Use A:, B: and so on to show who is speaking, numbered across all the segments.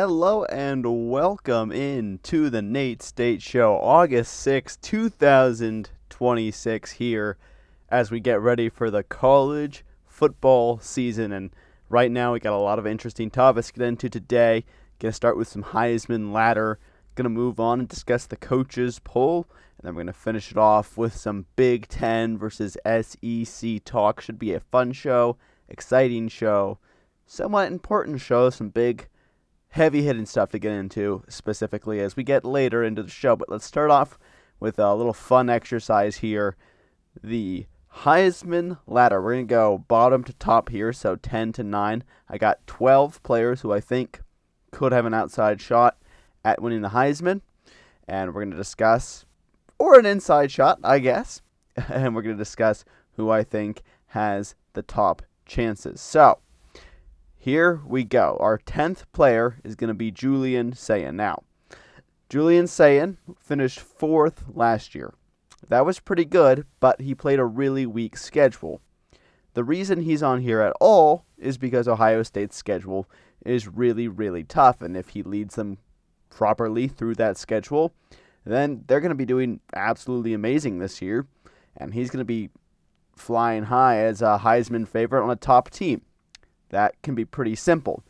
A: Hello and welcome in to the Nate State Show, August 6, 2026 here as we get ready for the college football season. And right now we got a lot of interesting topics to get into today. Going to start with some Heisman ladder. Going to move on and discuss the coaches poll. And then we're going to finish it off with some Big Ten versus SEC talk. Should be a fun show, exciting show, somewhat important show, some big heavy-hitting stuff to get into specifically as we get later into the show. But let's start off with a little fun exercise here. The Heisman ladder. We're going to go bottom to top here, so 10 to 9. I got 12 players who I think could have an outside shot at winning the Heisman. And we're going to discuss, or an inside shot, I guess. And we're going to discuss who I think has the top chances. So, here we go. Our 10th player is going to be Julian Sayin. Now, Julian Sayin finished 4th last year. That was pretty good, but he played a really weak schedule. The reason he's on here at all is because Ohio State's schedule is really, really tough, and if he leads them properly through that schedule, then they're going to be doing absolutely amazing this year, and he's going to be flying high as a Heisman favorite on a top team. That can be pretty simple.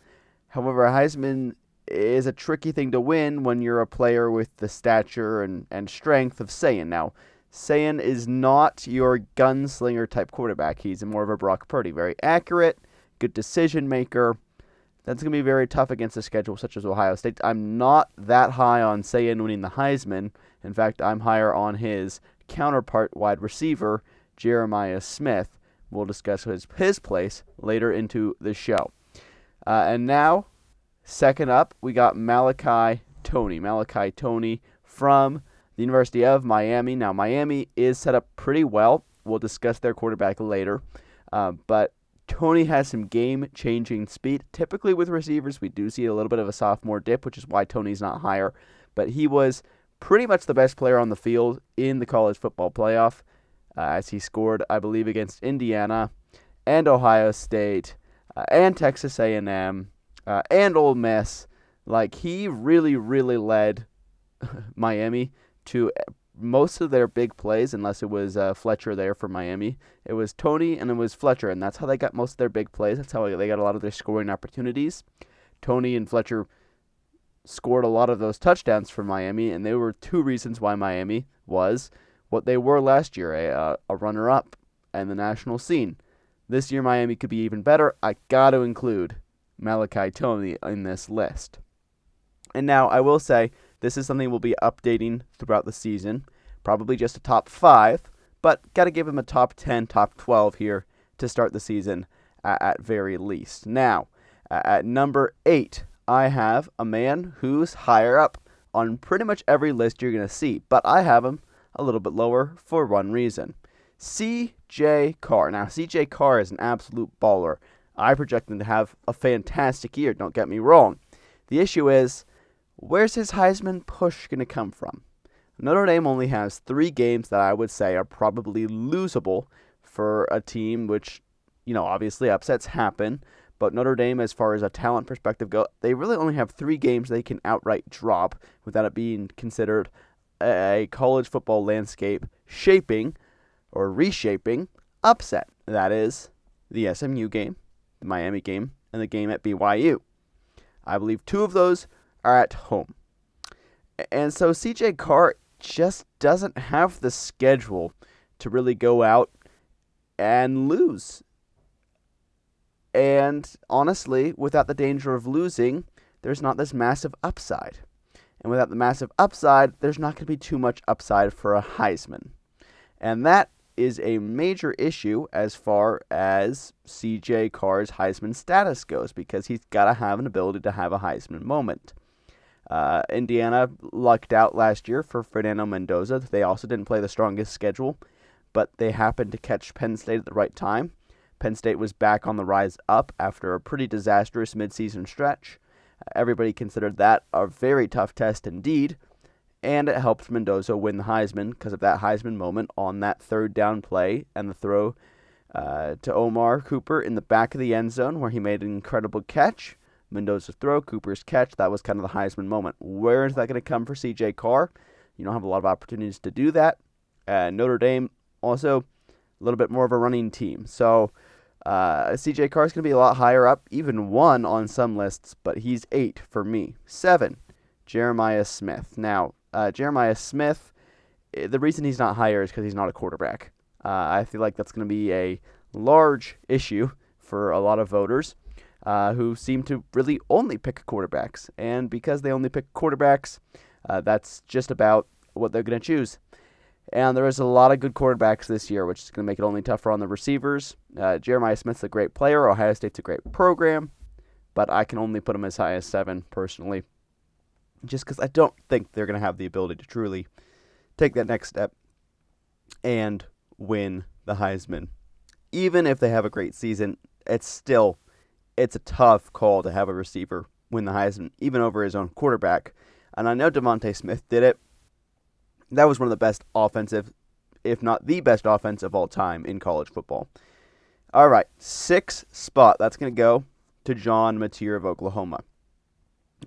A: However, Heisman is a tricky thing to win when you're a player with the stature and strength of Sayin. Now, Sayin is not your gunslinger type quarterback. He's more of a Brock Purdy. Very accurate, good decision maker. That's going to be very tough against a schedule such as Ohio State. I'm not that high on Sayin winning the Heisman. In fact, I'm higher on his counterpart wide receiver, Jeremiah Smith. We'll discuss his place later into the show. And now, second up, we got Malachi Toney. Malachi Toney from the University of Miami. Now, Miami is set up pretty well. We'll discuss their quarterback later. But Toney has some game-changing speed. Typically with receivers, we do see a little bit of a sophomore dip, which is why Toney's not higher. But he was pretty much the best player on the field in the college football playoff. As he scored, I believe, against Indiana and Ohio State and Texas A&M and Ole Miss. Like, he really, really led Miami to most of their big plays, unless it was Fletcher there for Miami. It was Toney and it was Fletcher, and that's how they got most of their big plays. That's how they got a lot of their scoring opportunities. Toney and Fletcher scored a lot of those touchdowns for Miami, and they were two reasons why Miami was what they were last year, a runner-up in the national scene. This year, Miami could be even better. I got to include Malachi Toney in this list. And now, I will say, this is something we'll be updating throughout the season. Probably just a top 5, but got to give him a top 10, top 12 here to start the season at very least. Now, at number 8, I have a man who's higher up on pretty much every list you're going to see, but I have him a little bit lower for one reason. C.J. Carr. Now, C.J. Carr is an absolute baller. I project him to have a fantastic year, don't get me wrong. The issue is, where's his Heisman push going to come from? Notre Dame only has 3 games that I would say are probably losable for a team, which, obviously upsets happen. But Notre Dame, as far as a talent perspective go, they really only have 3 games they can outright drop without it being considered a college football landscape shaping or reshaping upset. That is the SMU game, the Miami game, and the game at BYU. I believe 2 of those are at home. And so C.J. Carr just doesn't have the schedule to really go out and lose. And honestly, without the danger of losing, there's not this massive upside. And without the massive upside, there's not going to be too much upside for a Heisman. And that is a major issue as far as C.J. Carr's Heisman status goes, because he's got to have an ability to have a Heisman moment. Indiana lucked out last year for Fernando Mendoza. They also didn't play the strongest schedule, but they happened to catch Penn State at the right time. Penn State was back on the rise up after a pretty disastrous midseason stretch. Everybody considered that a very tough test indeed, and it helped Mendoza win the Heisman because of that Heisman moment on that third down play and the throw to Omar Cooper in the back of the end zone where he made an incredible catch. Mendoza's throw, Cooper's catch. That was kind of the Heisman moment. Where is that going to come for C.J. Carr? You don't have a lot of opportunities to do that. Notre Dame also a little bit more of a running team. So C.J. Carr is going to be a lot higher up, even 1 on some lists, but he's 8 for me. 7, Jeremiah Smith. Now, Jeremiah Smith, the reason he's not higher is because he's not a quarterback. I feel like that's going to be a large issue for a lot of voters who seem to really only pick quarterbacks. And because they only pick quarterbacks, that's just about what they're going to choose. And there is a lot of good quarterbacks this year, which is going to make it only tougher on the receivers. Jeremiah Smith's a great player. Ohio State's a great program. But I can only put him as high as 7, personally. Just because I don't think they're going to have the ability to truly take that next step and win the Heisman. Even if they have a great season, it's a tough call to have a receiver win the Heisman, even over his own quarterback. And I know DeVonta Smith did it. That was one of the best offensive, if not the best offense of all time in college football. All right, 6th spot. That's going to go to John Mateer of Oklahoma.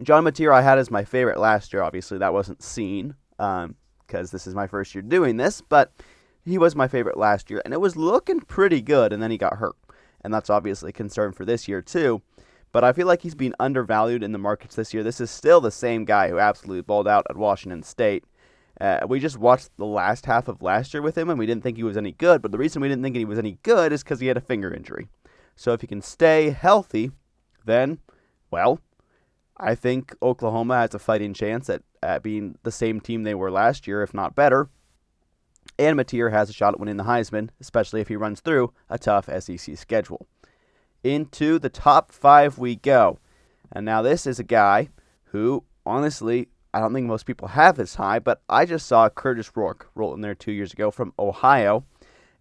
A: John Mateer I had as my favorite last year. Obviously, that wasn't seen because this is my first year doing this, but he was my favorite last year, and it was looking pretty good, and then he got hurt. And that's obviously a concern for this year, too. But I feel like he's been undervalued in the markets this year. This is still the same guy who absolutely balled out at Washington State. We just watched the last half of last year with him, and we didn't think he was any good. But the reason we didn't think he was any good is because he had a finger injury. So if he can stay healthy, then, well, I think Oklahoma has a fighting chance at being the same team they were last year, if not better. And Mateer has a shot at winning the Heisman, especially if he runs through a tough SEC schedule. Into the top 5 we go. And now this is a guy who, honestly, I don't think most people have this high, but I just saw Curtis Rourke roll in there 2 years ago from Ohio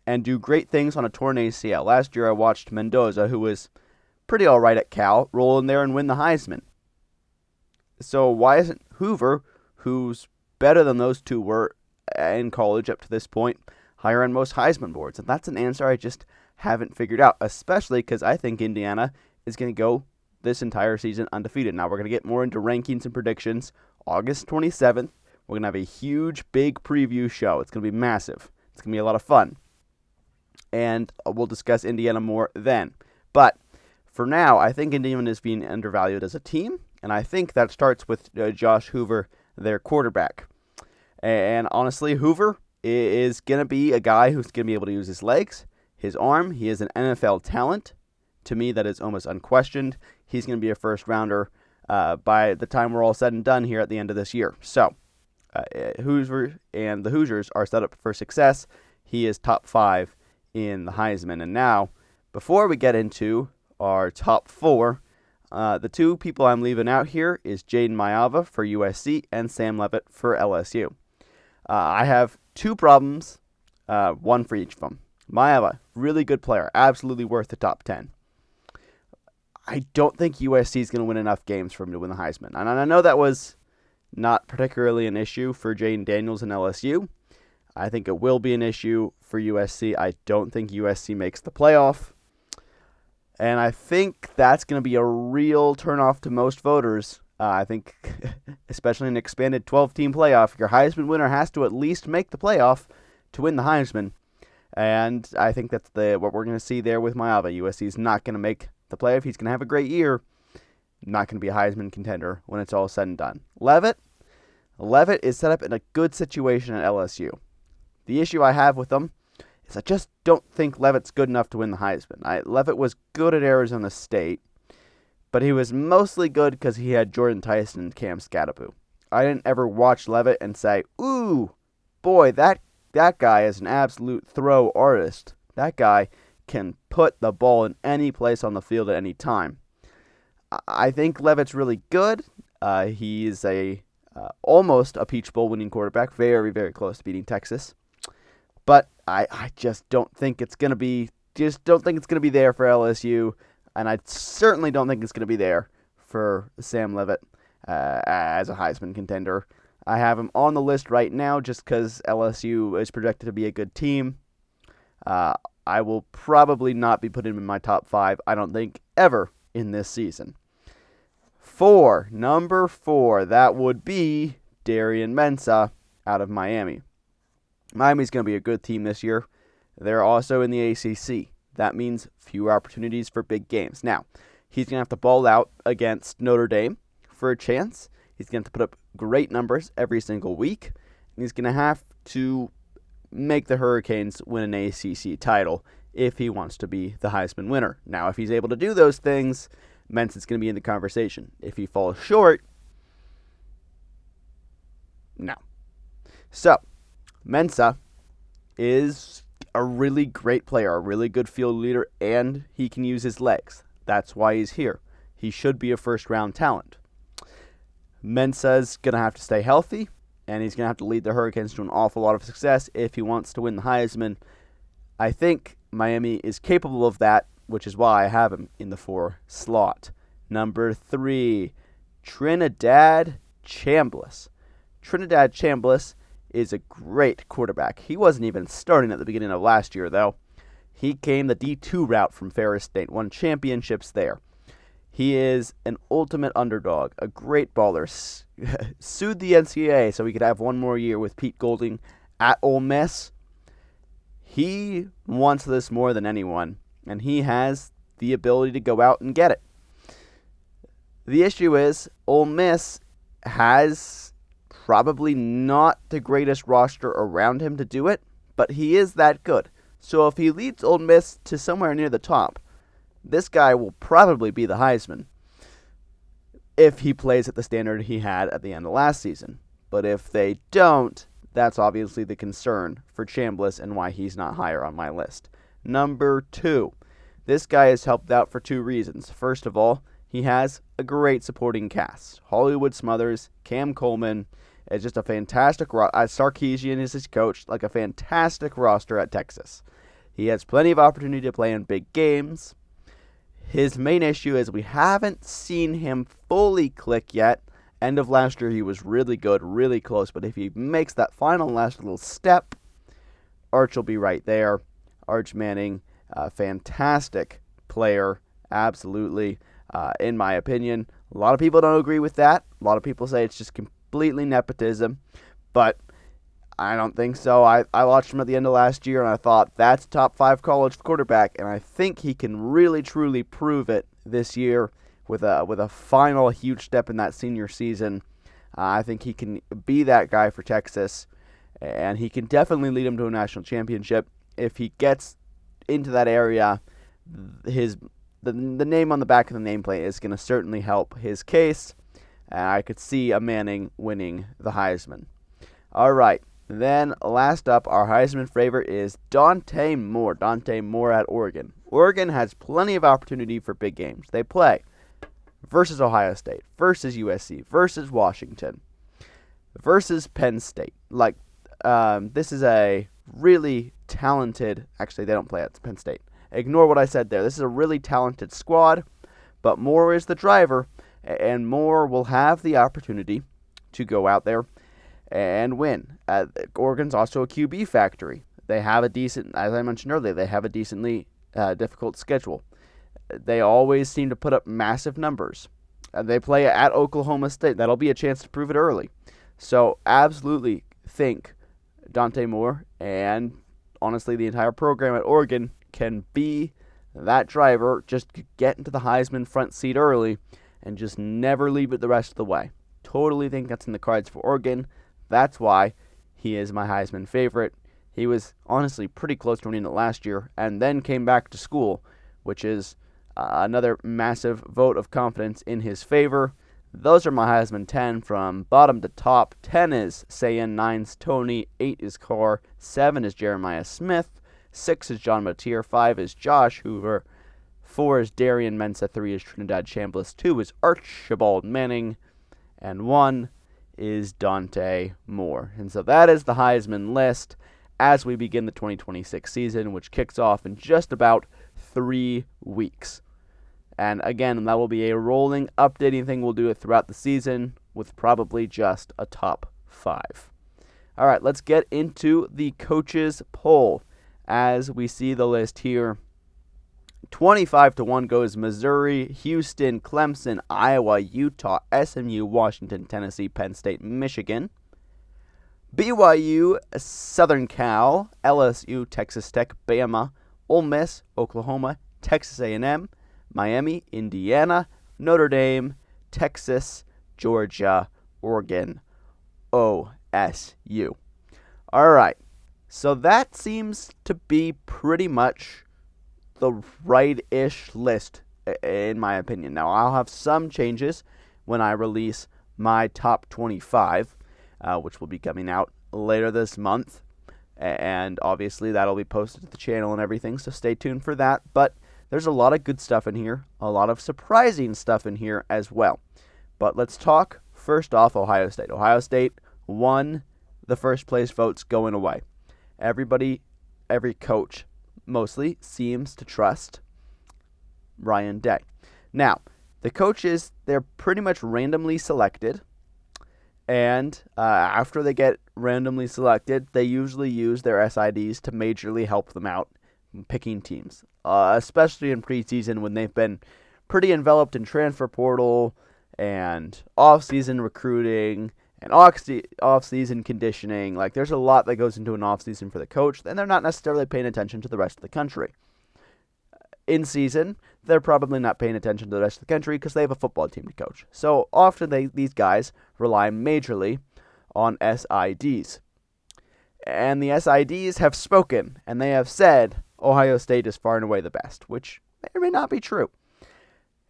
A: and do great things on a torn ACL. Last year I watched Mendoza, who was pretty all right at Cal, roll in there and win the Heisman. So why isn't Hoover, who's better than those two were in college up to this point, higher on most Heisman boards? And that's an answer I just haven't figured out, especially because I think Indiana is going to go this entire season undefeated. Now, we're going to get more into rankings and predictions August 27th. We're going to have a huge, big preview show. It's going to be massive. It's going to be a lot of fun. And we'll discuss Indiana more then. But for now, I think Indiana is being undervalued as a team, and I think that starts with Josh Hoover, their quarterback. And honestly, Hoover is going to be a guy who's going to be able to use his legs, his arm. He is an NFL talent. To me, that is almost unquestioned. He's going to be a first-rounder by the time we're all said and done here at the end of this year. So, Hoover and the Hoosiers are set up for success. He is top 5 in the Heisman. And now, before we get into our top 4, the 2 people I'm leaving out here is Jaden Maiava for USC and Sam Levitt for LSU. I have 2 problems, 1 for each of them. Maiava, really good player, absolutely worth the top 10. I don't think USC is going to win enough games for him to win the Heisman. And I know that was not particularly an issue for Jaden Daniels and LSU. I think it will be an issue for USC. I don't think USC makes the playoff. And I think that's going to be a real turnoff to most voters. I think, especially in an expanded 12-team playoff, your Heisman winner has to at least make the playoff to win the Heisman. And I think that's what we're going to see there with Maiava. USC is not going to make the playoff. He's going to have a great year. Not going to be a Heisman contender when it's all said and done. Levitt is set up in a good situation at LSU. The issue I have with them is I just don't think Levitt's good enough to win the Heisman. Levitt was good at Arizona State, but he was mostly good because he had Jordan Tyson and Cam Scadaboo. I didn't ever watch Levitt and say, ooh, boy, that guy is an absolute throw artist. That guy can put the ball in any place on the field at any time. I think Levitt's really good. He's almost a Peach Bowl winning quarterback, very, very close to beating Texas. But I just don't think it's going to be there for LSU, and I certainly don't think it's going to be there for Sam Levitt as a Heisman contender. I have him on the list right now just because LSU is projected to be a good team. I will probably not be putting him in my top 5, I don't think, ever in this season. Number 4, that would be Darian Mensah out of Miami. Miami's going to be a good team this year. They're also in the ACC. That means fewer opportunities for big games. Now, he's going to have to ball out against Notre Dame for a chance. He's going to have to put up great numbers every single week. And he's going to have to make the Hurricanes win an ACC title if he wants to be the Heisman winner. Now, if he's able to do those things, Mensah's going to be in the conversation. If he falls short, no. So, Mensah is a really great player, a really good field leader, and he can use his legs. That's why he's here. He should be a first-round talent. Mensah's going to have to stay healthy, and he's going to have to lead the Hurricanes to an awful lot of success if he wants to win the Heisman. I think Miami is capable of that, which is why I have him in the 4 slot. Number 3, Trinidad Chambliss. Trinidad Chambliss is a great quarterback. He wasn't even starting at the beginning of last year, though. He came the D2 route from Ferris State, won championships there. He is an ultimate underdog, a great baller. Sued the NCAA so he could have one more year with Pete Golding at Ole Miss. He wants this more than anyone, and he has the ability to go out and get it. The issue is Ole Miss has probably not the greatest roster around him to do it, but he is that good. So if he leads Ole Miss to somewhere near the top, this guy will probably be the Heisman if he plays at the standard he had at the end of last season. But if they don't, that's obviously the concern for Chambliss and why he's not higher on my list. Number 2, this guy is helped out for 2 reasons. First of all, he has a great supporting cast. Hollywood Smothers, Cam Coleman, is just a fantastic Sarkisian is his coach, like a fantastic roster at Texas. He has plenty of opportunity to play in big games. His main issue is we haven't seen him fully click yet. End of last year, he was really good, really close. But if he makes that final last little step, Arch will be right there. Arch Manning, fantastic player, absolutely, in my opinion. A lot of people don't agree with that. A lot of people say it's just completely nepotism. But I don't think so. I watched him at the end of last year, and I thought, that's top 5 college quarterback, and I think he can really, truly prove it this year with a final huge step in that senior season. I think he can be that guy for Texas, and he can definitely lead them to a national championship. If he gets into that area, the name on the back of the nameplate is going to certainly help his case, and I could see a Manning winning the Heisman. All right. Then, last up, our Heisman favorite is Dante Moore. Dante Moore at Oregon. Oregon has plenty of opportunity for big games. They play versus Ohio State, versus USC, versus Washington, versus Penn State. This is a really talented... Actually, they don't play at Penn State. Ignore what I said there. This is a really talented squad, but Moore is the driver, and Moore will have the opportunity to go out there and win. Oregon's also a QB factory. They have a decent, as I mentioned earlier, they have a decently difficult schedule. They always seem to put up massive numbers. They play at Oklahoma State. That'll be a chance to prove it early. So absolutely think Dante Moore and honestly the entire program at Oregon can be that driver, just get into the Heisman front seat early and just never leave it the rest of the way. Totally think that's in the cards for Oregon. That's why he is my Heisman favorite. He was honestly pretty close to winning it last year and then came back to school, which is another massive vote of confidence in his favor. Those are my Heisman 10 from bottom to top. 10 is Sayin, 9's Tony, 8 is Carr, 7 is Jeremiah Smith, 6 is John Mateer, 5 is Josh Hoover, 4 is Darian Mensah, 3 is Trinidad Chambliss, 2 is Archibald Manning, and 1 is Dante Moore. And so that is the Heisman list as we begin the 2026 season, which kicks off in just about 3 weeks. And again, that will be a rolling, updating thing. We'll do it throughout the season with probably just a top 5. All right, let's get into the coaches poll as we see the list here. 25-1 goes Missouri, Houston, Clemson, Iowa, Utah, SMU, Washington, Tennessee, Penn State, Michigan. BYU, Southern Cal, LSU, Texas Tech, Bama, Ole Miss, Oklahoma, Texas A&M, Miami, Indiana, Notre Dame, Texas, Georgia, Oregon, OSU. All right, so that seems to be pretty much the right-ish list, in my opinion. Now, I'll have some changes when I release my top 25, which will be coming out later this month. And obviously, that'll be posted to the channel and everything, so stay tuned for that. But there's a lot of good stuff in here, a lot of surprising stuff in here as well. But let's talk, first off, Ohio State. Ohio State won the first place votes going away. Everybody, every coach, mostly seems to trust Ryan Day. Now, the coaches, they're pretty much randomly selected, and after they get randomly selected, they usually use their SIDs to majorly help them out picking teams, especially in preseason when they've been pretty enveloped in transfer portal and off-season recruiting and off-season conditioning. Like, there's a lot that goes into an off-season for the coach, and they're not necessarily paying attention to the rest of the country. In season, they're probably not paying attention to the rest of the country because they have a football team to coach. So often these guys rely majorly on SIDs. And the SIDs have spoken, and they have said Ohio State is far and away the best, which may or may not be true.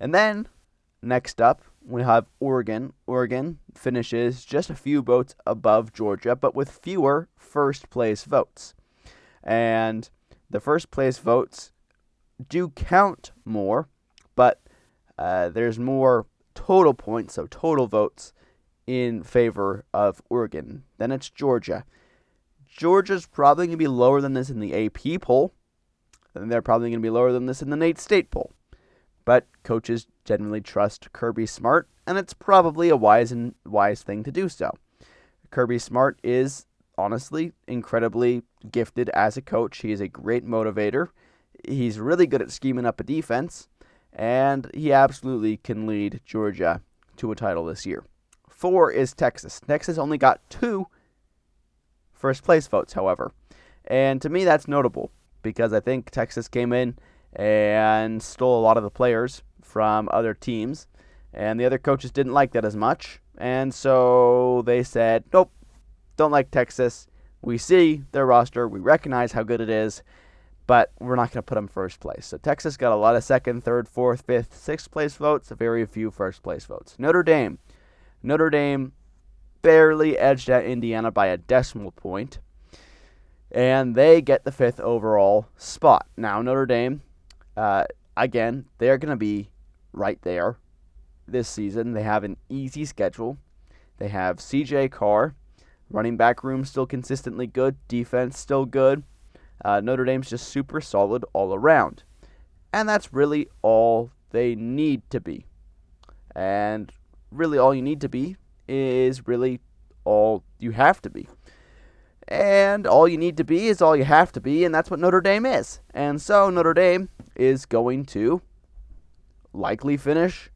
A: And then, next up, we have Oregon. Oregon finishes just a few votes above Georgia, but with fewer first-place votes. And the first-place votes do count more, but there's more total points, so total votes, in favor of Oregon. Then it's Georgia. Georgia's probably going to be lower than this in the AP poll, and they're probably going to be lower than this in the Nate State poll. But coaches generally trust Kirby Smart, and it's probably a wise thing to do so. Kirby Smart is, honestly, incredibly gifted as a coach. He is a great motivator. He's really good at scheming up a defense, and he absolutely can lead Georgia to a title this year. 4 is Texas. Texas only got 2 first-place votes, however. And to me, that's notable, because I think Texas came in and stole a lot of the players from other teams, and the other coaches didn't like that as much, and so they said, nope, don't like Texas. We see their roster, we recognize how good it is, but we're not going to put them first place. So Texas got a lot of second, third, fourth, fifth, sixth place votes, very few first place votes. Notre Dame barely edged out Indiana by a decimal point, and they get the 5th overall spot. Now, Notre Dame, again, they're going to be right there this season. They have an easy schedule. They have CJ Carr. Running back room still consistently good. Defense still good. Notre Dame's just super solid all around. And that's really all they need to be. And really all you need to be is really all you have to be. And all you need to be is all you have to be, and that's what Notre Dame is. And so Notre Dame is going to likely finish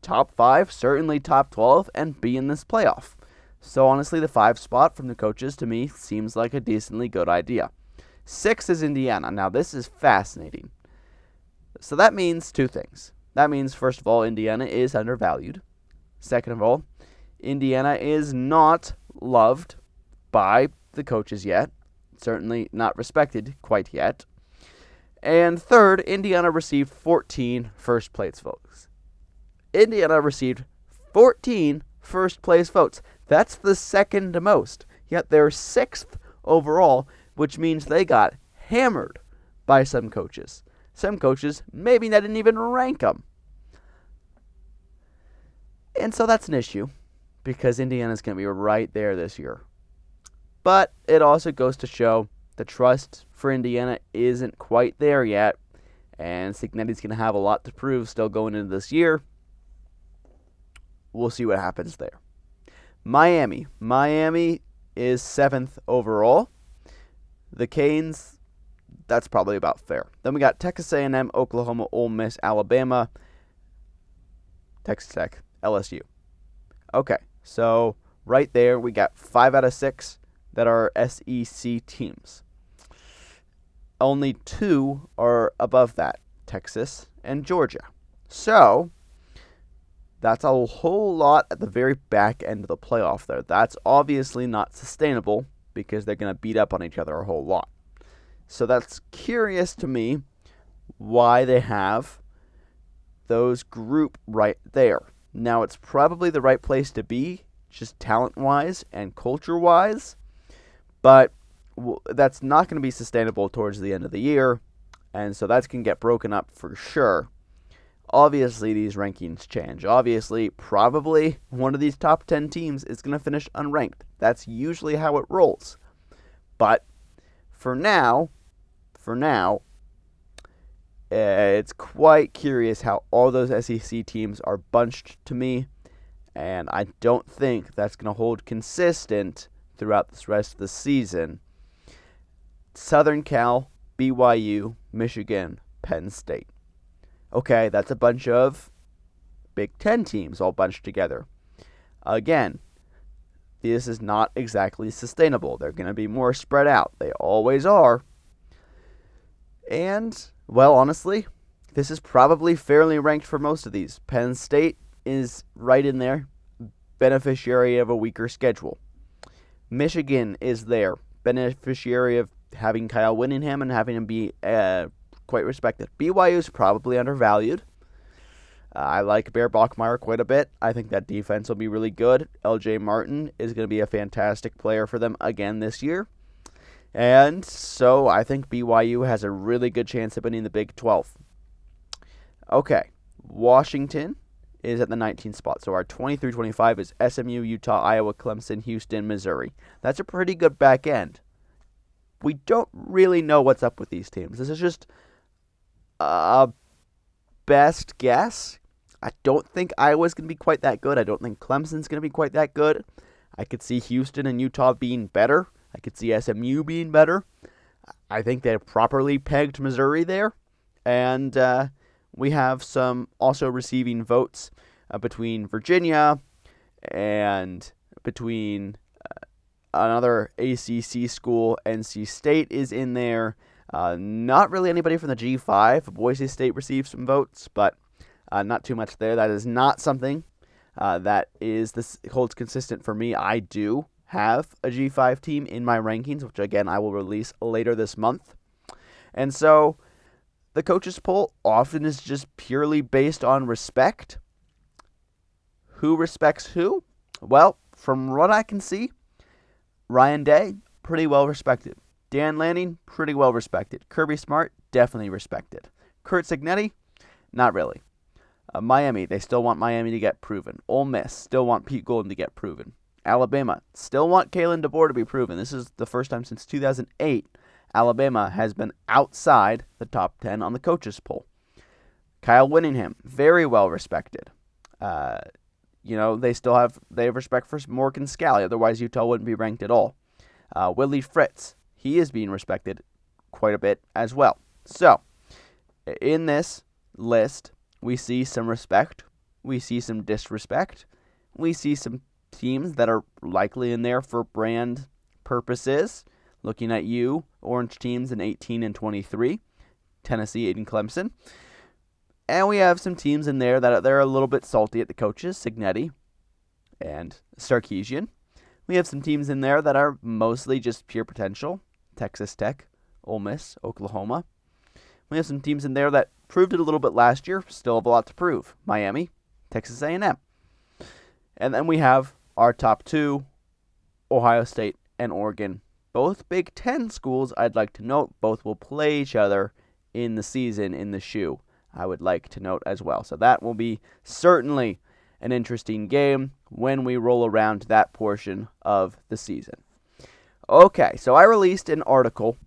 A: top 5, certainly top 12, and be in this playoff. So honestly, the 5 spot from the coaches, to me, seems like a decently good idea. 6 is Indiana. Now, this is fascinating. So that means 2 things. That means, first of all, Indiana is undervalued. Second of all, Indiana is not loved by the coaches yet. Certainly not respected quite yet. And third, Indiana received 14 first-place votes. Indiana received 14 first-place votes. That's the second most. Yet they're 6th overall, which means they got hammered by some coaches. Some coaches maybe didn't even rank them. And so that's an issue, because Indiana's going to be right there this year. But it also goes to show the trust for Indiana isn't quite there yet, and Cignetti's going to have a lot to prove still going into this year. We'll see what happens there. Miami is 7th overall. The Canes That's probably about fair. Then we got Texas A&M, Oklahoma, Ole Miss, Alabama, Texas Tech, LSU. Okay, so right there we got 5 out of 6 that are SEC teams. Only 2 are above that, Texas and Georgia. So that's a whole lot at the very back end of the playoff there. That's obviously not sustainable because they're going to beat up on each other a whole lot. So that's curious to me why they have those group right there. Now, it's probably the right place to be, just talent-wise and culture-wise, but that's not going to be sustainable towards the end of the year, and so that's going to get broken up for sure. Obviously, these rankings change. Obviously, probably one of these top 10 teams is going to finish unranked. That's usually how it rolls. But for now, it's quite curious how all those SEC teams are bunched to me, and I don't think that's going to hold consistent throughout this rest of the season. Southern Cal, BYU, Michigan, Penn State. Okay, that's a bunch of Big Ten teams all bunched together. Again, this is not exactly sustainable. They're going to be more spread out. They always are. And, well, honestly, this is probably fairly ranked for most of these. Penn State is right in there, beneficiary of a weaker schedule. Michigan is there, beneficiary of having Kyle Whittingham and having him be quite respected. BYU is probably undervalued. I like Bear Bachmeier quite a bit. I think that defense will be really good. LJ Martin is going to be a fantastic player for them again this year. And so I think BYU has a really good chance of winning the Big 12. Okay, Washington is at the 19th spot. So our 20-25 is SMU, Utah, Iowa, Clemson, Houston, Missouri. That's a pretty good back end. We don't really know what's up with these teams. This is just a best guess. I don't think Iowa's going to be quite that good. I don't think Clemson's going to be quite that good. I could see Houston and Utah being better. I could see SMU being better. I think they've properly pegged Missouri there. And we have some also receiving votes between Virginia and between another ACC school. NC State is in there. Not really anybody from the G5. Boise State received some votes, but not too much there. That is not something that holds consistent for me. I do have a G5 team in my rankings, which again I will release later this month. And so the coaches poll often is just purely based on respect. Who respects who? Well, from what I can see, Ryan Day, pretty well respected. Dan Lanning, pretty well respected. Kirby Smart, definitely respected. Kurt Cignetti, not really. Miami, they still want Miami to get proven. Ole Miss, still want Pete Golden to get proven. Alabama, still want Kalen DeBoer to be proven. This is the first time since 2008 Alabama has been outside the top 10 on the coaches poll. Kyle Whittingham, very well respected. They have respect for Morgan Scalley. Otherwise, Utah wouldn't be ranked at all. Willie Fritz, he is being respected quite a bit as well. So, in this list, we see some respect. We see some disrespect. We see some teams that are likely in there for brand purposes. Looking at you, orange teams in 18 and 23, Tennessee and Clemson. And we have some teams in there that they're a little bit salty at the coaches, Cignetti and Sarkisian. We have some teams in there that are mostly just pure potential, Texas Tech, Ole Miss, Oklahoma. We have some teams in there that proved it a little bit last year, still have a lot to prove, Miami, Texas A&M. And then we have our top 2, Ohio State and Oregon. Both Big Ten schools, I'd like to note, both will play each other in the season in the shoe. I would like to note as well. So that will be certainly an interesting game when we roll around that portion of the season. Okay, so I released an article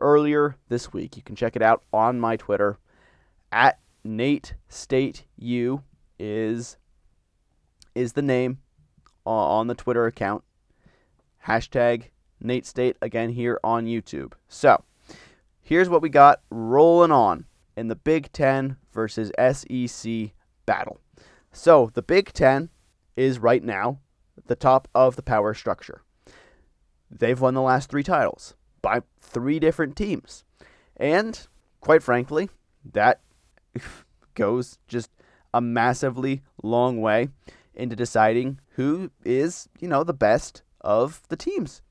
A: earlier this week. You can check it out on my Twitter. At NateStateU is the name on the Twitter account. Hashtag NateState, again, here on YouTube. So, here's what we got rolling on in the Big Ten versus SEC battle. So the Big Ten is right now the top of the power structure. They've won the last 3 titles by 3 different teams. And quite frankly, that goes just a massively long way into deciding who is, the best of the teams.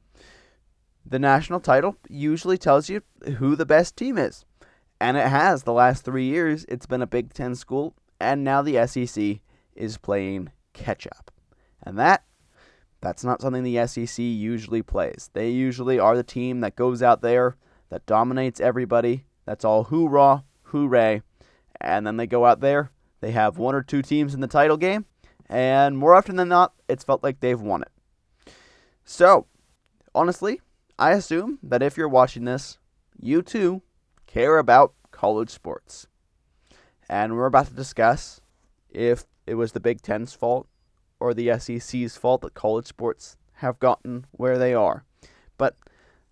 A: The national title usually tells you who the best team is. And it has the last 3 years. It's been a Big Ten school, and now the SEC is playing catch up. And that's not something the SEC usually plays. They usually are the team that goes out there, that dominates everybody. That's all hoorah, hooray. And then they go out there, they have 1 or 2 teams in the title game, and more often than not, it's felt like they've won it. So, honestly, I assume that if you're watching this, you too care about college sports. And we're about to discuss if it was the Big Ten's fault or the SEC's fault that college sports have gotten where they are. But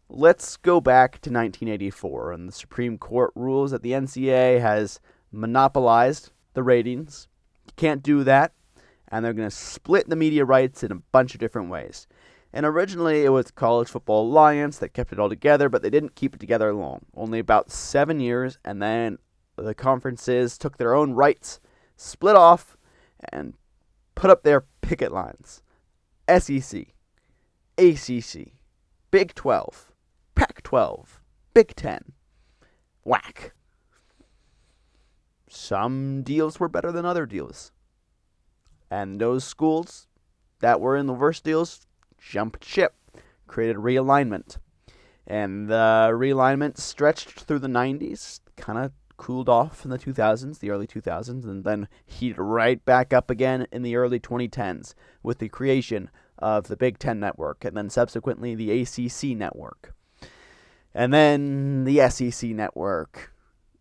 A: let's go back to 1984, and the Supreme Court rules that the NCAA has monopolized the ratings. You can't do that, and they're going to split the media rights in a bunch of different ways. And originally it was the College Football Alliance that kept it all together, but they didn't keep it together long. Only about 7 years, and then the conferences took their own rights, split off, and put up their picket lines. SEC, ACC, Big 12, Pac-12, Big 10, whack. Some deals were better than other deals. And those schools that were in the worst deals jumped ship, created realignment. And the realignment stretched through the 90s, kind of cooled off in the 2000s, the early 2000s, and then heated right back up again in the early 2010s with the creation of the Big Ten Network, and then subsequently the ACC Network, and then the SEC Network,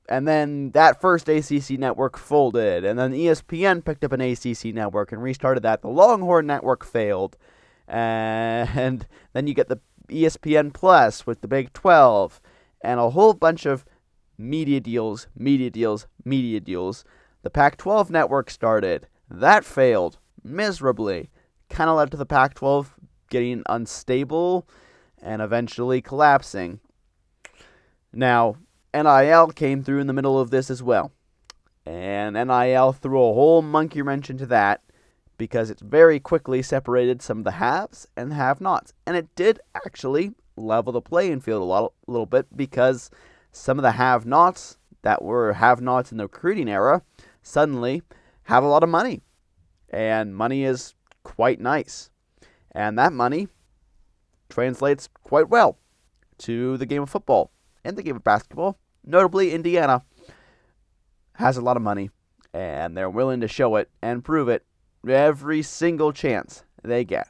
A: and then that first ACC Network folded, and then ESPN picked up an ACC Network and restarted that. The Longhorn Network failed, and then you get the ESPN Plus with the Big 12, and a whole bunch of media deals. The Pac-12 network started. That failed miserably. Kind of led to the Pac-12 getting unstable and eventually collapsing. Now, NIL came through in the middle of this as well. And NIL threw a whole monkey wrench into that because it very quickly separated some of the haves and have-nots. And it did actually level the playing field a little bit, because some of the have-nots that were have-nots in the recruiting era suddenly have a lot of money. And money is quite nice. And that money translates quite well to the game of football and the game of basketball. Notably, Indiana has a lot of money, and they're willing to show it and prove it every single chance they get.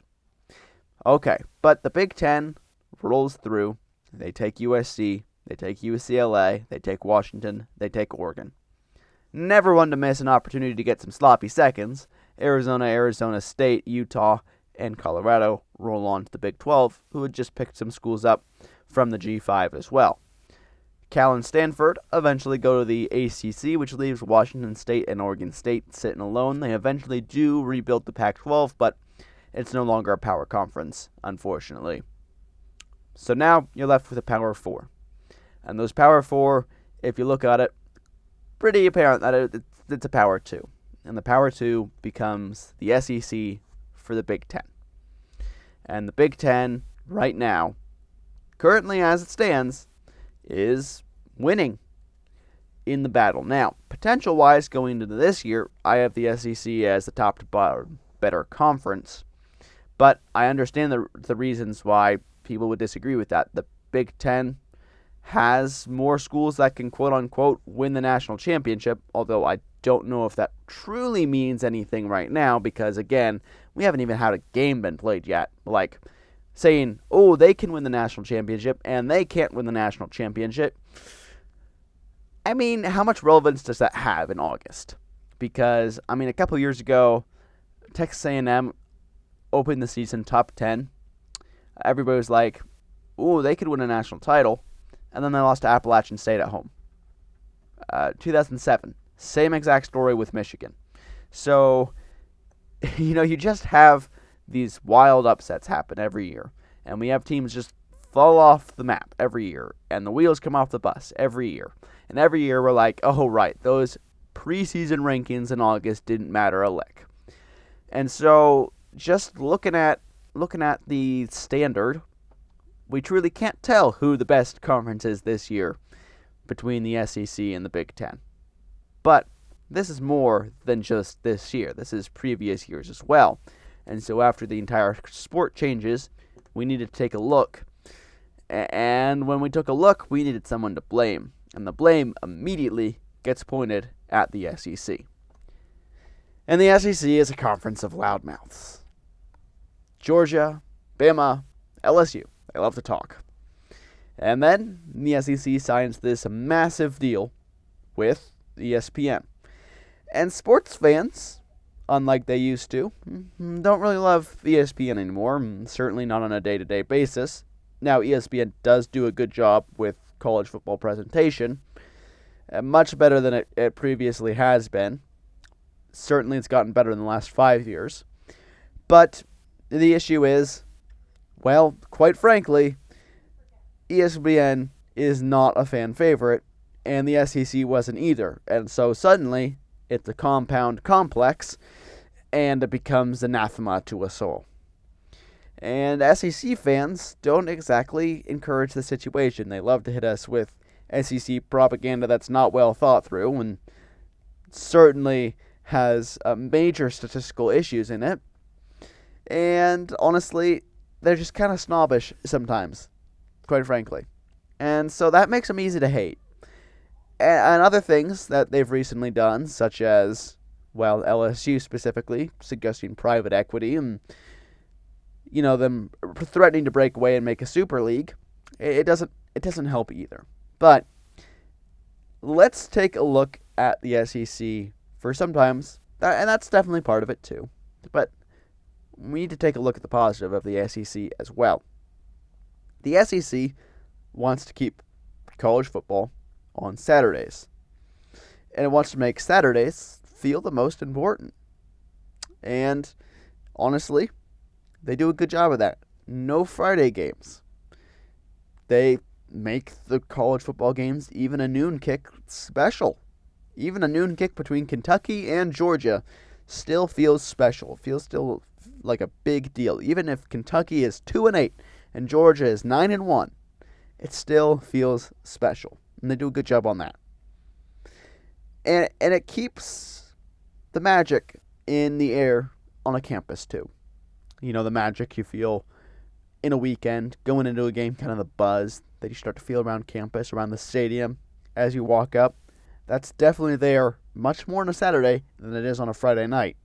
A: Okay, but the Big Ten rolls through. They take USC, they take UCLA, they take Washington, they take Oregon. Never one to miss an opportunity to get some sloppy seconds. Arizona, Arizona State, Utah, and Colorado roll on to the Big 12, who had just picked some schools up from the G5 as well. Cal and Stanford eventually go to the ACC, which leaves Washington State and Oregon State sitting alone. They eventually do rebuild the Pac-12, but it's no longer a power conference, unfortunately. So now you're left with a Power 4. And those Power 4, if you look at it, pretty apparent that it's a Power 2. And the Power 2 becomes the SEC for the Big Ten. And the Big Ten, right now, currently as it stands, is winning in the battle. Now, potential-wise, going into this year, I have the SEC as the top to bottom better conference. But I understand the reasons why people would disagree with that. The Big Ten has more schools that can quote-unquote win the national championship, although I don't know if that truly means anything right now, because, again, we haven't even had a game been played yet. Like, saying, oh, they can win the national championship, and they can't win the national championship. I mean, how much relevance does that have in August? Because, I mean, a couple years ago, Texas A&M opened the season top 10. Everybody was like, oh, they could win a national title. and then they lost to Appalachian State at home. 2007, same exact story with Michigan. So, you just have these wild upsets happen every year, and we have teams just fall off the map every year, and the wheels come off the bus every year. And every year we're like, oh, right, those preseason rankings in August didn't matter a lick. And so just looking at the standard, we truly can't tell who the best conference is this year between the SEC and the Big Ten. But this is more than just this year. This is previous years as well. And so after the entire sport changes, we needed to take a look. And when we took a look, we needed someone to blame. And the blame immediately gets pointed at the SEC. And the SEC is a conference of loudmouths. Georgia, Bama, LSU, they love to talk. And then the SEC signs this massive deal with ESPN. And sports fans, unlike they used to, don't really love ESPN anymore, certainly not on a day-to-day basis. Now, ESPN does do a good job with college football presentation, much better than it previously has been. Certainly it's gotten better in the last 5 years. But the issue is, well, quite frankly, ESPN is not a fan favorite, and the SEC wasn't either. And so suddenly, it's a compound complex, and it becomes anathema to us all. And SEC fans don't exactly encourage the situation. They love to hit us with SEC propaganda that's not well thought through, and certainly has major statistical issues in it. And honestly, they're just kind of snobbish sometimes, quite frankly. And so that makes them easy to hate. And other things that they've recently done, such as, well, LSU specifically, suggesting private equity and, them threatening to break away and make a super league, it doesn't help either. But let's take a look at the SEC for sometimes, and that's definitely part of it too. But we need to take a look at the positive of the SEC as well. The SEC wants to keep college football on Saturdays, and it wants to make Saturdays feel the most important. And honestly, they do a good job of that. No Friday games. They make the college football games, even a noon kick, special. Even a noon kick between Kentucky and Georgia still feels special. Feels still like a big deal. Even if Kentucky is 2-8 and Georgia is 9-1, it still feels special. And they do a good job on that. And it keeps the magic in the air on a campus too. The magic you feel in a weekend, going into a game, kind of the buzz that you start to feel around campus, around the stadium as you walk up. That's definitely there much more on a Saturday than it is on a Friday night.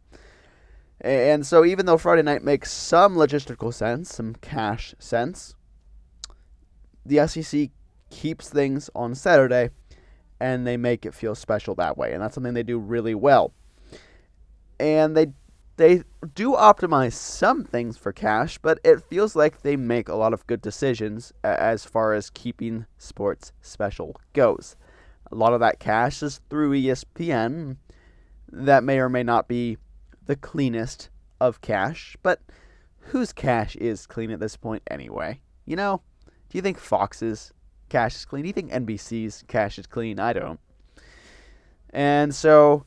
A: And so even though Friday night makes some logistical sense, some cash sense, the SEC keeps things on Saturday, and they make it feel special that way. And that's something they do really well. And they do optimize some things for cash, but it feels like they make a lot of good decisions as far as keeping sports special goes. A lot of that cash is through ESPN. That may or may not be the cleanest of cash, but whose cash is clean at this point anyway? Do you think Fox's cash is clean? Do you think NBC's cash is clean? I don't. And so,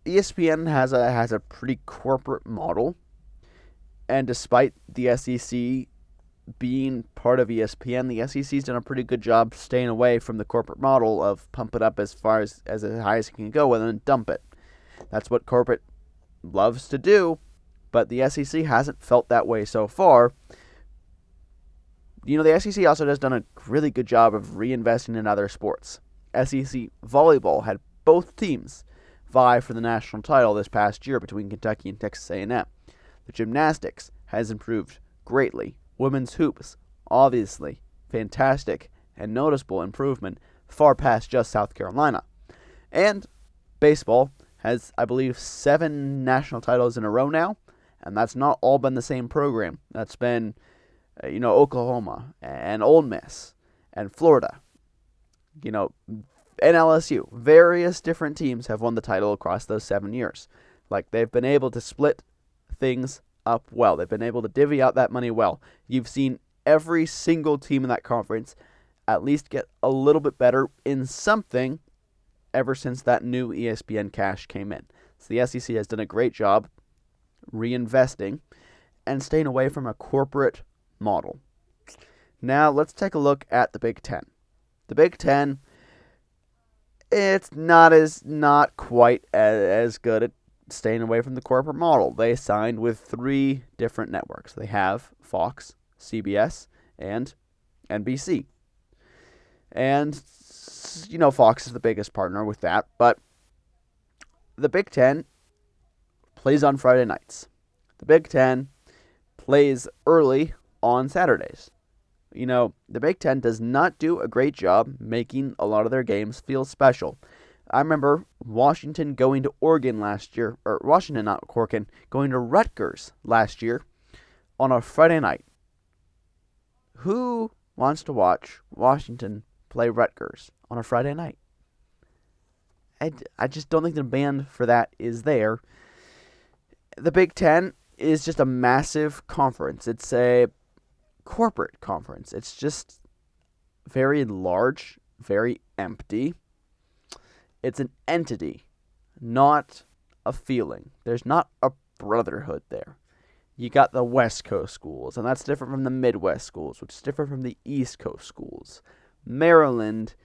A: ESPN has a pretty corporate model, and despite the SEC being part of ESPN, the SEC's done a pretty good job staying away from the corporate model of pump it up as far as high as it can go and then dump it. That's what corporate loves to do, but the SEC hasn't felt that way so far. The SEC also has done a really good job of reinvesting in other sports. SEC volleyball had both teams vie for the national title this past year between Kentucky and Texas A&M. The gymnastics has improved greatly. Women's hoops, obviously, fantastic and noticeable improvement far past just South Carolina. And baseball has, I believe, 7 national titles in a row now, and that's not all been the same program. That's been Oklahoma and Ole Miss and Florida, and LSU. Various different teams have won the title across those 7 years. Like, they've been able to split things up well. They've been able to divvy out that money well. You've seen every single team in that conference at least get a little bit better in something ever since that new ESPN cash came in. So the SEC has done a great job reinvesting and staying away from a corporate model. Now let's take a look at the Big Ten. The Big Ten, it's not quite as good at staying away from the corporate model. They signed with 3 different networks. They have Fox, CBS, and NBC. And, Fox is the biggest partner with that. But the Big Ten plays on Friday nights. The Big Ten plays early on Saturdays. The Big Ten does not do a great job making a lot of their games feel special. I remember Washington going to Oregon last year, or Washington, not Corkin, going to Rutgers last year on a Friday night. Who wants to watch Washington play Rutgers on a Friday night? I just don't think the demand for that is there. The Big Ten is just a massive conference. It's a corporate conference. It's just very large, very empty. It's an entity, not a feeling. There's not a brotherhood there. You got the West Coast schools, and that's different from the Midwest schools, which is different from the East Coast schools. Maryland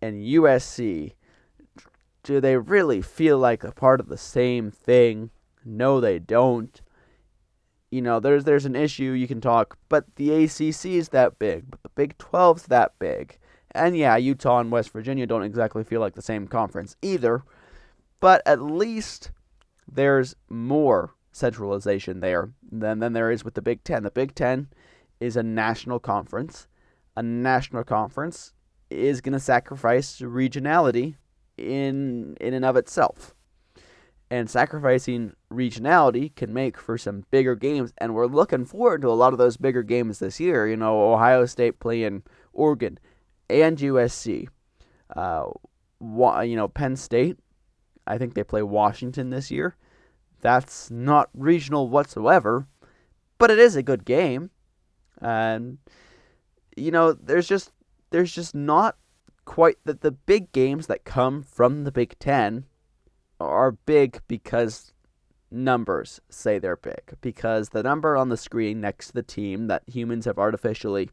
A: and USC, do they really feel like a part of the same thing? No, they don't. There's an issue you can talk, but the ACC is that big, but the Big 12's that big. And yeah, Utah and West Virginia don't exactly feel like the same conference either, but at least there's more centralization there than there is with the Big Ten. The Big Ten is a national conference. A national conference is going to sacrifice regionality in and of itself. And sacrificing regionality can make for some bigger games, and we're looking forward to a lot of those bigger games this year. Ohio State playing Oregon and USC. Penn State, I think they play Washington this year. That's not regional whatsoever, but it is a good game. And there's just not quite the big games that come from the Big Ten are big because numbers say they're big, because the number on the screen next to the team that humans have artificially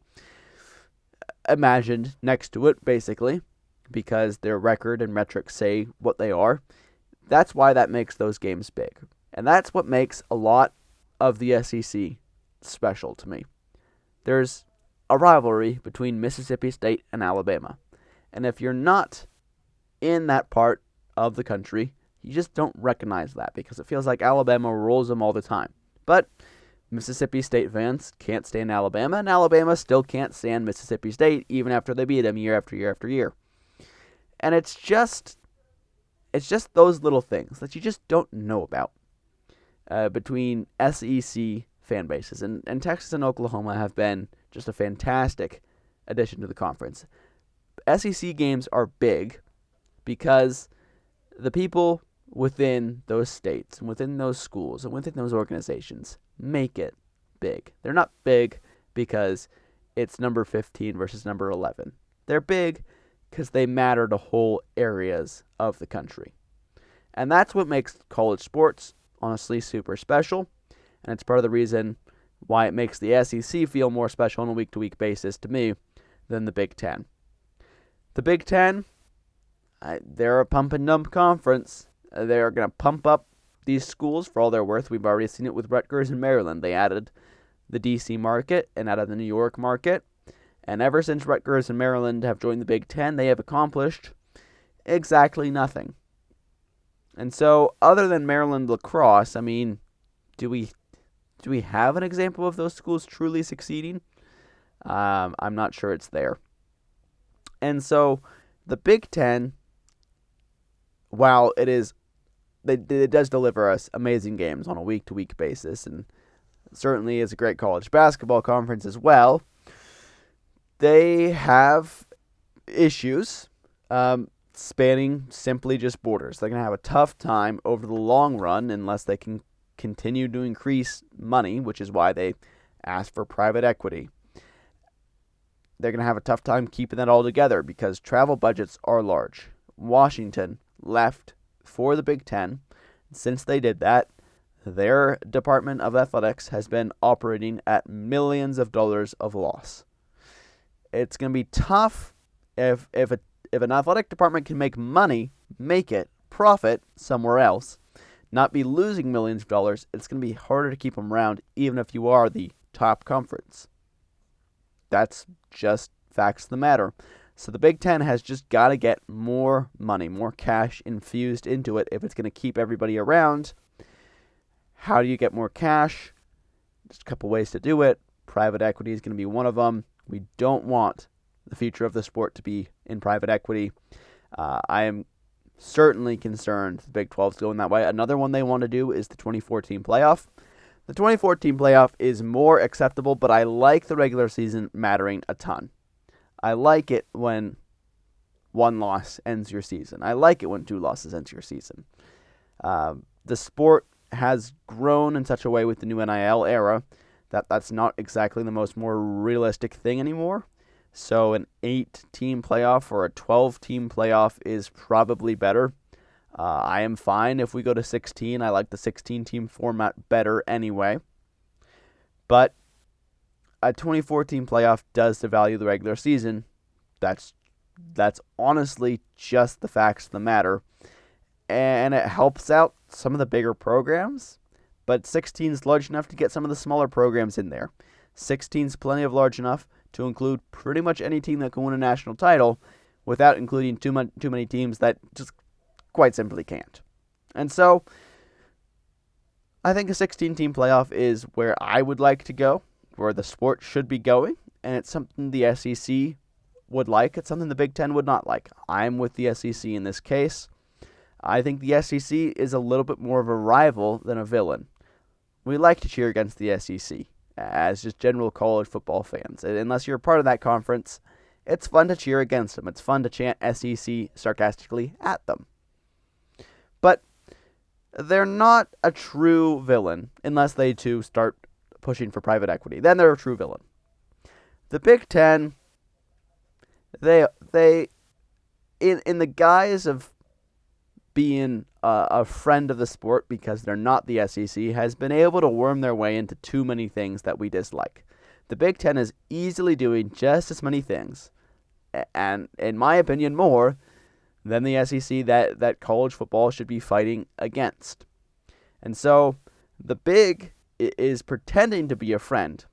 A: imagined next to it, basically, because their record and metrics say what they are. That's why that makes those games big. And that's what makes a lot of the SEC special to me. There's a rivalry between Mississippi State and Alabama. And if you're not in that part of the country, you just don't recognize that because it feels like Alabama rolls them all the time. But Mississippi State fans can't stand Alabama, and Alabama still can't stand Mississippi State even after they beat them year after year after year. And it's just those little things that you just don't know about between SEC fan bases. And Texas and Oklahoma have been just a fantastic addition to the conference. SEC games are big because the people within those states and within those schools and within those organizations make it big. They're not big because it's number 15 versus number 11. They're big because they matter to whole areas of the country. And that's what makes college sports honestly super special. And it's part of the reason why it makes the SEC feel more special on a week-to-week basis to me than the Big Ten. The Big Ten, they're a pump and dump conference. They're going to pump up these schools for all they're worth. We've already seen it with Rutgers and Maryland. They added the D.C. market and added the New York market. And ever since Rutgers and Maryland have joined the Big Ten, they have accomplished exactly nothing. And so, other than Maryland lacrosse, do we have an example of those schools truly succeeding? I'm not sure it's there. And so, the Big Ten, while it does deliver us amazing games on a week-to-week basis, and certainly is a great college basketball conference as well, they have issues spanning simply just borders. They're going to have a tough time over the long run unless they can continue to increase money, which is why they ask for private equity. They're going to have a tough time keeping that all together because travel budgets are large. Washington left for the Big Ten. Since they did that, their Department of Athletics has been operating at millions of dollars of loss. It's going to be tough if an athletic department can make money, make it, profit somewhere else, not be losing millions of dollars. It's going to be harder to keep them around even if you are the top conference. That's just facts of the matter. So the Big Ten has just got to get more money, more cash infused into it if it's going to keep everybody around. How do you get more cash? Just a couple ways to do it. Private equity is going to be one of them. We don't want the future of the sport to be in private equity. I am certainly concerned the Big 12 is going that way. Another one they want to do is the 2014 playoff. The 2014 playoff is more acceptable, but I like the regular season mattering a ton. I like it when one loss ends your season. I like it when two losses ends your season. The sport has grown in such a way with the new NIL era that that's not exactly the more realistic thing anymore. So an 8-team playoff or a 12-team playoff is probably better. I am fine if we go to 16. I like the 16-team format better anyway. But a 2014 playoff does devalue the regular season. That's honestly just the facts of the matter. And it helps out some of the bigger programs. But 16 is large enough to get some of the smaller programs in there. 16 is plenty of large enough to include pretty much any team that can win a national title without including too many teams that just quite simply can't. And so I think a 16-team playoff is where I would like to go, where the sport should be going, and it's something the SEC would like. It's something the Big Ten would not like. I'm with the SEC in this case. I think the SEC is a little bit more of a rival than a villain. We like to cheer against the SEC as just general college football fans. Unless you're a part of that conference, it's fun to cheer against them. It's fun to chant SEC sarcastically at them. But they're not a true villain unless they too start pushing for private equity. Then they're a true villain. The Big Ten, they in the guise of being a friend of the sport because they're not the SEC, has been able to worm their way into too many things that we dislike. The Big Ten is easily doing just as many things, and in my opinion, more than the SEC that college football should be fighting against. And so the Big is pretending to be a friend,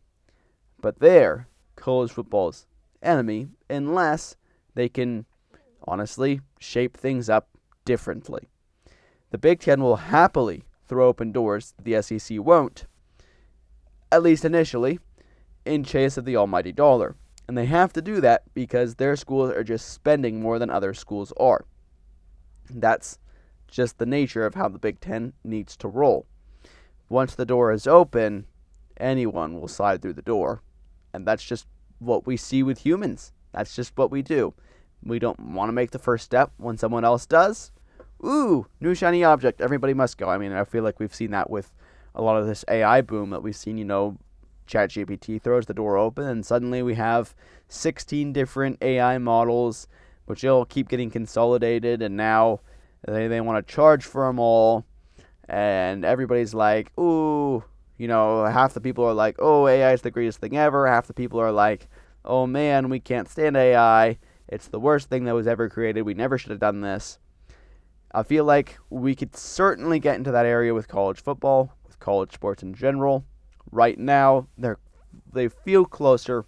A: but they're college football's enemy unless they can honestly shape things up differently. The Big Ten will happily throw open doors the SEC won't, at least initially, in chase of the almighty dollar. And they have to do that because their schools are just spending more than other schools are. That's just the nature of how the Big Ten needs to roll. Once the door is open, anyone will slide through the door. And that's just what we see with humans. That's just what we do. We don't want to make the first step when someone else does. Ooh, new shiny object. Everybody must go. I mean, I feel like we've seen that with a lot of this AI boom that we've seen, ChatGPT throws the door open and suddenly we have 16 different AI models, which will keep getting consolidated, and now they want to charge for them all. And everybody's like, ooh, half the people are like, oh, AI is the greatest thing ever. Half the people are like, oh man, we can't stand AI. It's the worst thing that was ever created. We never should have done this. I feel like we could certainly get into that area with college football, with college sports in general. Right now, they feel closer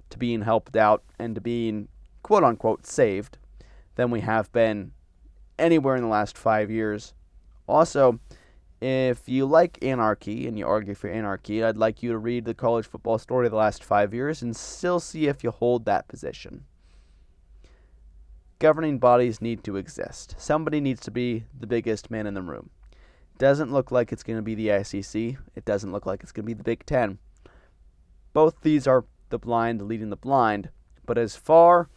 A: to being helped out and to being quote-unquote saved than we have been anywhere in the last 5 years. Also, if you like anarchy and you argue for anarchy, I'd like you to read the college football story of the last 5 years and still see if you hold that position. Governing bodies need to exist. Somebody needs to be the biggest man in the room. doesn't look like it's going to be the SEC. It doesn't look like it's going to be the Big Ten. Both these are the blind leading the blind. But as far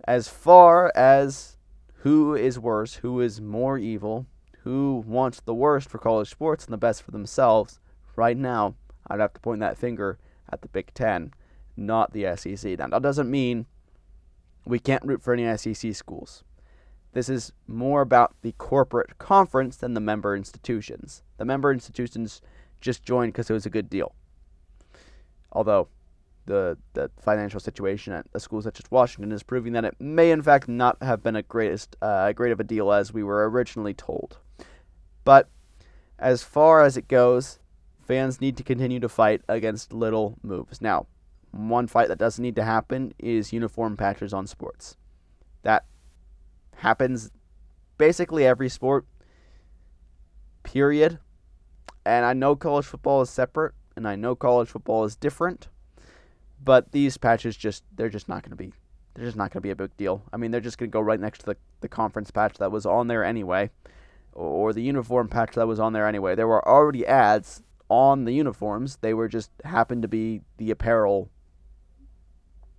A: as who is worse, who is more evil, who wants the worst for college sports and the best for themselves, right now, I'd have to point that finger at the Big Ten, not the SEC. Now, that doesn't mean we can't root for any SEC schools. This is more about the corporate conference than the member institutions. The member institutions just joined because it was a good deal. Although the financial situation at a school such as Washington is proving that it may in fact not have been great of a deal as we were originally told. But as far as it goes, fans need to continue to fight against little moves. Now, one fight that doesn't need to happen is uniform patches on sports. That happens basically every sport, period. And I know college football is separate, and I know college football is different, but these patches they're just not going to be a big deal. I mean, they're just going to go right next to the conference patch that was on there anyway, or the uniform patch that was on there anyway. There were already ads on the uniforms. They were just happened to be the apparel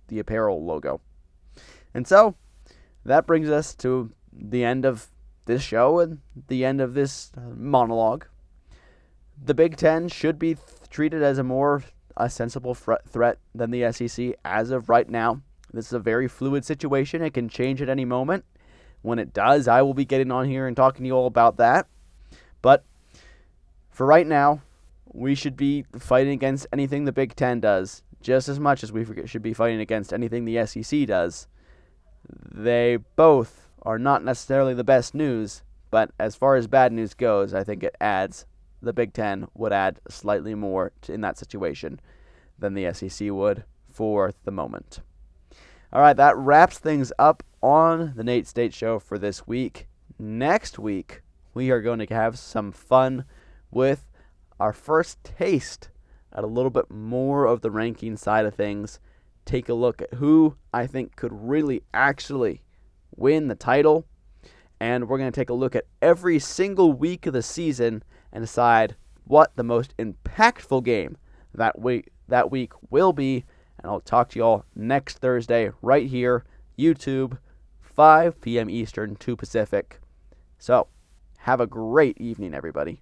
A: logo. And so that brings us to the end of this show and the end of this monologue. The Big Ten should be treated as a sensible threat than the SEC as of right now. This is a very fluid situation. It can change at any moment. When it does, I will be getting on here and talking to you all about that. But for right now, we should be fighting against anything the Big Ten does just as much as we should be fighting against anything the SEC does. They both are not necessarily the best news, but as far as bad news goes, I think the Big Ten would add slightly more in that situation than the SEC would for the moment. All right, that wraps things up on the Nate State Show for this week. Next week, we are going to have some fun with our first taste at a little bit more of the ranking side of things. Take a look at who I think could really actually win the title. And we're going to take a look at every single week of the season and decide what the most impactful game that week will be. And I'll talk to you all next Thursday right here, YouTube, 5 p.m. Eastern, 2 Pacific. So, have a great evening, everybody.